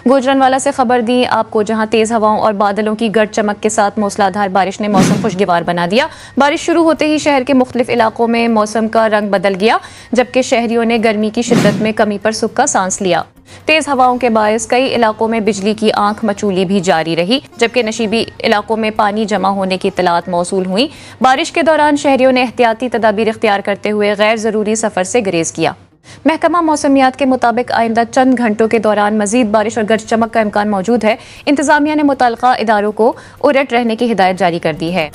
गुजरानवाला से खबर दी आपको, जहां तेज हवाओं और बादलों की गर्द चमक के साथ मूसलाधार बारिश ने मौसम खुशगवार बना दिया। बारिश शुरू होते ही शहर के मुख्तलिफ इलाकों में मौसम का रंग बदल गया, जबकि शहरियों ने गर्मी की शिद्दत में कमी पर सुख का सांस लिया। तेज हवाओं के बायस कई इलाकों में बिजली की आंख मचूली भी जारी रही, जबकि नशीबी इलाकों में पानी जमा होने की इत्तलात मौसूल हुई। बारिश के दौरान शहरियों ने एहतियाती तदाबीर इख्तियार करते हुए गैर जरूरी सफर से गुरेज किया। महकमा मौसमियात के मुताबिक आइंदा चंद घंटों के दौरान मजीद बारिश और गरज चमक का इम्कान मौजूद है। इंतजामिया ने मुतल्लिका इदारों को अलर्ट रहने की हिदायत जारी कर दी है।